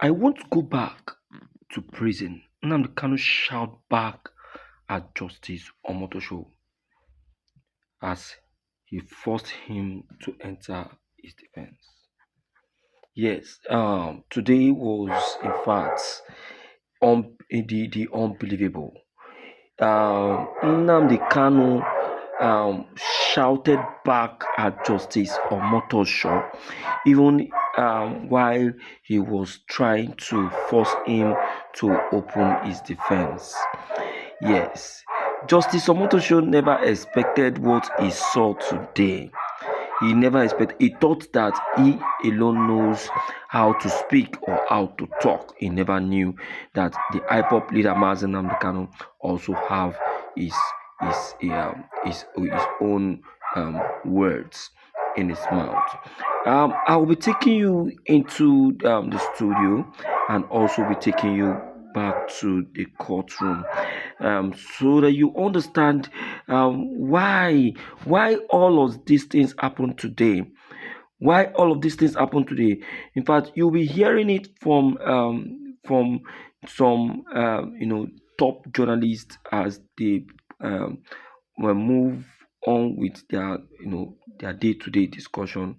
I won't go back to prison. Nnamdi Kanu shout back at Justice Omotosho as he forced him to enter his defense. Yes, today was in fact the unbelievable. Nnamdi Kanu shouted back at Justice Omotosho even while he was trying to force him to open his defense. Yes, Justice Omotosho never expected what he saw today. He never expected, he thought that he alone knows how to speak or how to talk. He never knew that the IPOP leader Mazen Nnamdi Kanu also have his own words in his mouth. I will be taking you into the studio and also be taking you back to the courtroom so that you understand why all of these things happen today. Why all of these things happen today. In fact, you'll be hearing it from some top journalists as they will move on with their day-to-day discussion.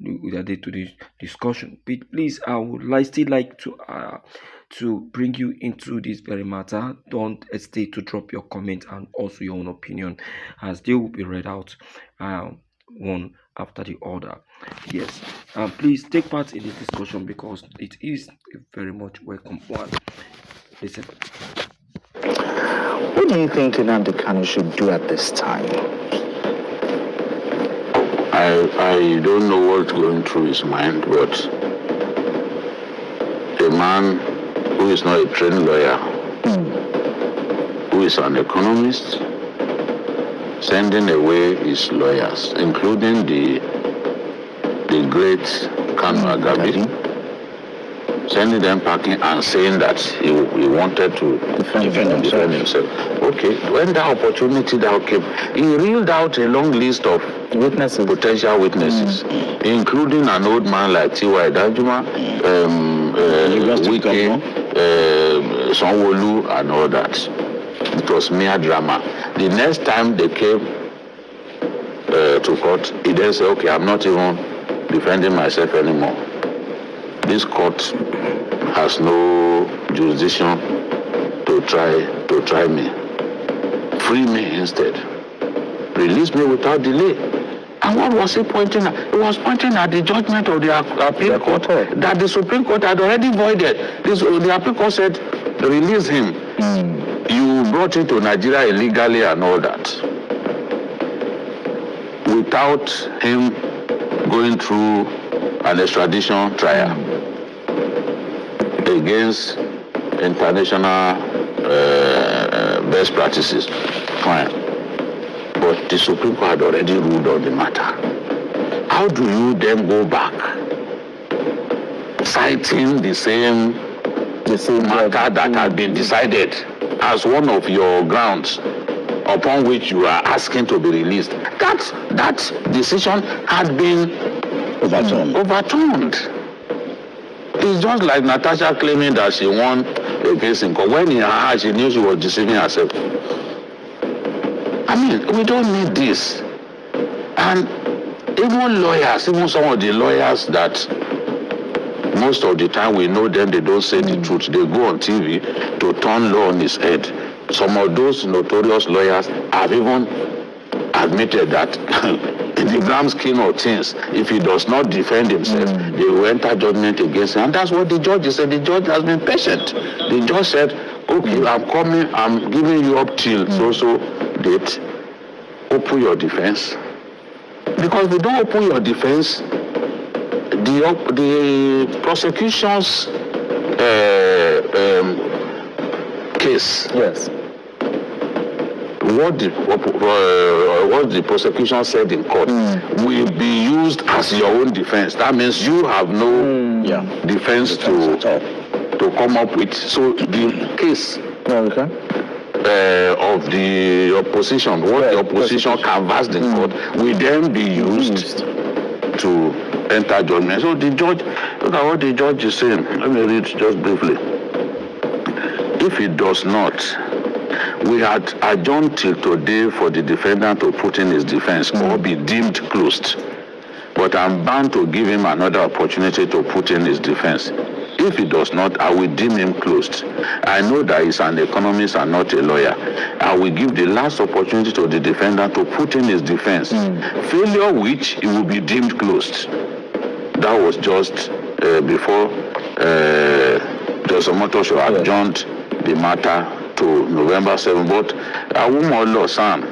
With their day-to-day discussion. But please, I would still like to bring you into this very matter. Don't hesitate to drop your comment and also your own opinion, as they will be read out one after the other. Yes, please take part in this discussion because it is a very much welcome one. Listen. What do you think Nnamdi Kanu should do at this time? I don't know what's going through his mind, but a man who is not a trained lawyer, who is an economist, sending away his lawyers, including the great Kanu Agabi, sending them packing and saying that he wanted to defend himself. Okay, when that opportunity that came, he reeled out a long list of witnesses, potential witnesses, including an old man like T.Y. Dajuma, Wike, Sanwo-Olu, and all that. It was mere drama. The next time they came to court, he then said, okay, I'm not even defending myself anymore. This court has no jurisdiction to try me. Free me instead. Release me without delay. And what was he pointing at? He was pointing at the judgment of the appeal court that the Supreme Court had already voided. The appeal court said, release him. You brought him to Nigeria illegally and all that. Without him going through an extradition trial against international best practices. Fine. But the Supreme Court had already ruled on the matter. How do you then go back, citing the same matter that had been decided as one of your grounds upon which you are asking to be released? That decision had been overturned. It's just like Natasha claiming that she won a case in court when in her heart she knew she was deceiving herself. I mean, we don't need this. And even lawyers, even some of the lawyers that most of the time we know them, they don't say the truth. They go on TV to turn law on its head. Some of those notorious lawyers have even admitted that in the grand scheme of things, if he does not defend himself, they will enter judgment against him. And that's what the judge said. The judge has been patient. The judge said, okay, I'm giving you up till so date. Open your defense. Because if you don't open your defense, the prosecution's case. Yes. What the prosecution said in court will be used as your own defense. That means you have no defense to come up with. So the case of the opposition, what the opposition canvassed in court, will then be used to enter judgment. So the judge, look at what the judge is saying. Let me read just briefly. If he does not, we had adjourned till today for the defendant to put in his defense or be deemed closed. But I'm bound to give him another opportunity to put in his defense. If he does not, I will deem him closed. I know that he's an economist and not a lawyer. I will give the last opportunity to the defendant to put in his defense. Failure which he will be deemed closed. That was just before Judge Omotosho adjourned the matter to November 7. But Awumolo Sam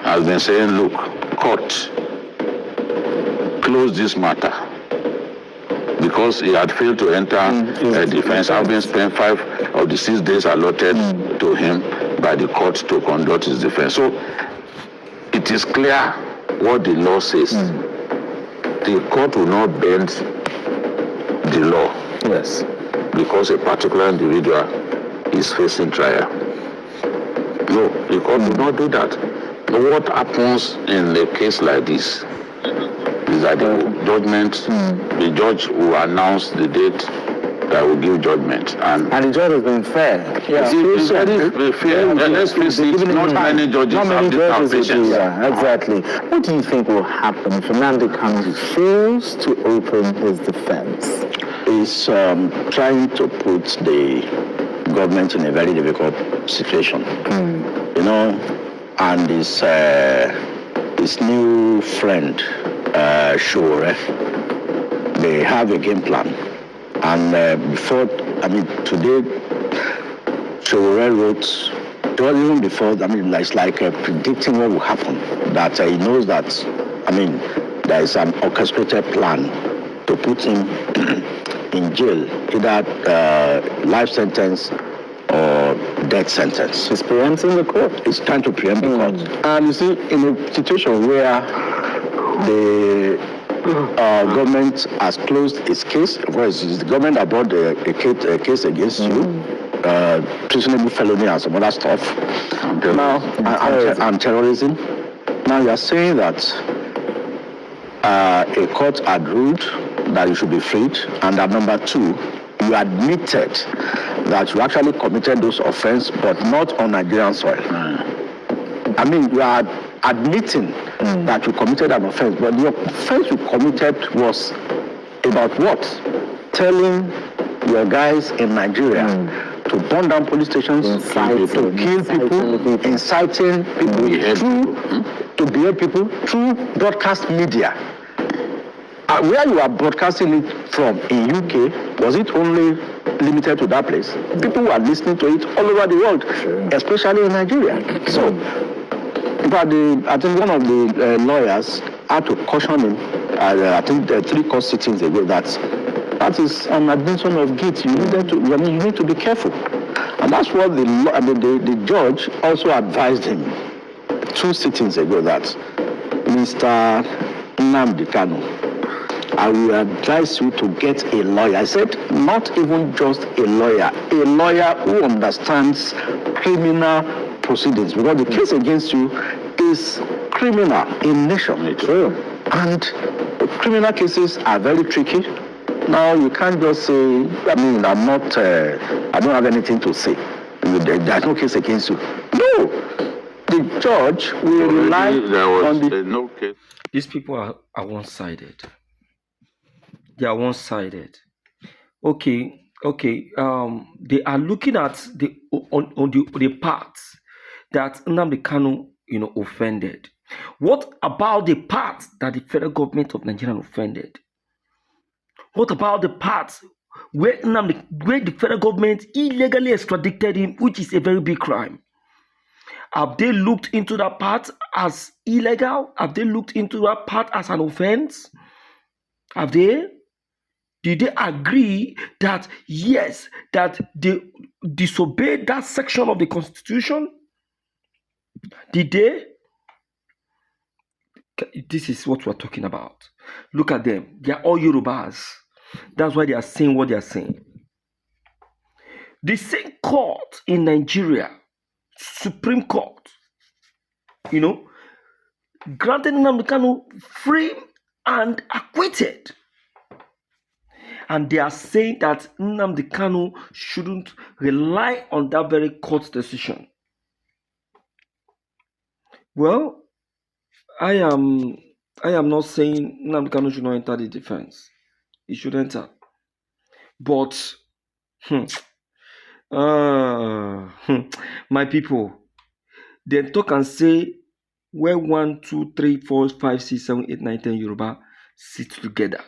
has been saying, look, court, close this matter. Because he had failed to enter a defense, having spent 5 of the 6 days allotted to him by the court to conduct his defense. So it is clear what the law says. The court will not bend the law. Yes. Because a particular individual is facing trial. No, the court will not do that. What happens in a case like this is that the judgment, the judge will announce the date that will give judgment. And the judge has been fair. Yeah, it's very fair. Let's face it, not many judges have this patience. Yeah, exactly. What do you think will happen if Nnamdi Kanu fails to open his defense? He's trying to put the government in a very difficult situation. You know, and his new friend, Shøùt, they have a game plan. And today, Shøùt wrote, even before, it's like predicting what will happen, that he knows that, there is an orchestrated plan to put him in jail, either life sentence or death sentence. He's preempting the court. He's trying to preempt the court. And you see, in a situation where the government has closed its case, of course, it's the government that brought a case against you, treasonable felony and some other stuff. And terrorism. Now you are saying that a court had ruled that you should be freed, and that number 2, you admitted that you actually committed those offenses, but not on Nigerian soil. You are admitting that you committed an offense, but the offense you committed was about what? Telling your guys in Nigeria to burn down police stations, to kill people, inciting people, to behave people through broadcast media. Where you are broadcasting it from in UK, was it only limited to that place? People were listening to it all over the world, especially in Nigeria. So, but I think one of the lawyers had to caution him, I think 3 court sittings ago, that is an admission of guilt. You need to be careful. And that's what the judge also advised him 2 sittings ago, that Mr. Nnamdi Kanu, I will advise you to get a lawyer. I said, not even just a lawyer who understands criminal proceedings, because the case against you is criminal in nature. And criminal cases are very tricky. Now, you can't just say, I don't have anything to say. There's no case against you. No! The judge will rely on the... no case. These people are one-sided. They are one-sided. Okay. They are looking at the parts that Nnamdi Kanu, offended. What about the parts that the federal government of Nigeria offended? What about the parts where the federal government illegally extradited him, which is a very big crime? Have they looked into that part as illegal? Have they looked into that part as an offense? Have they? Did they agree that, yes, that they disobeyed that section of the Constitution? Did they? This is what we're talking about. Look at them. They are all Yorubas. That's why they are saying what they are saying. The same court in Nigeria, Supreme Court, granted Nnamdi Kanu free and acquitted. And they are saying that Nnamdi Kanu shouldn't rely on that very court decision. Well, I am not saying Nnamdi Kanu should not enter the defense. He should enter. But my people, they talk and say where 1, 2, 3, 4, 5, 6, 7, 8, 9, 10 Yoruba sit together,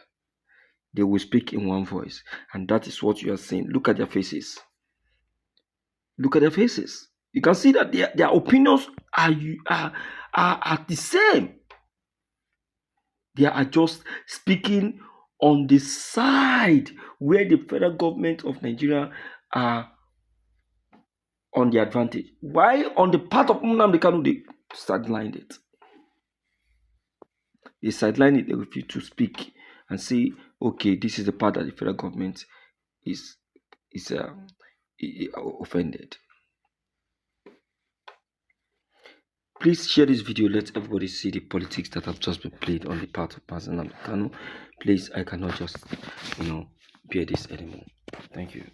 they will speak in one voice. And that is what you are saying. Look at their faces. Look at their faces. You can see that their opinions are the same. They are just speaking on the side where the federal government of Nigeria are on the advantage. Why on the part of Nnamdi Kanu, they sidelined it. They sidelined it, they refuse to speak and say, okay, this is the part that the federal government is offended. Please share this video, let everybody see the politics that have just been played on the part of President Nnamdi Kanu. Please, I cannot just, bear this anymore. Thank you.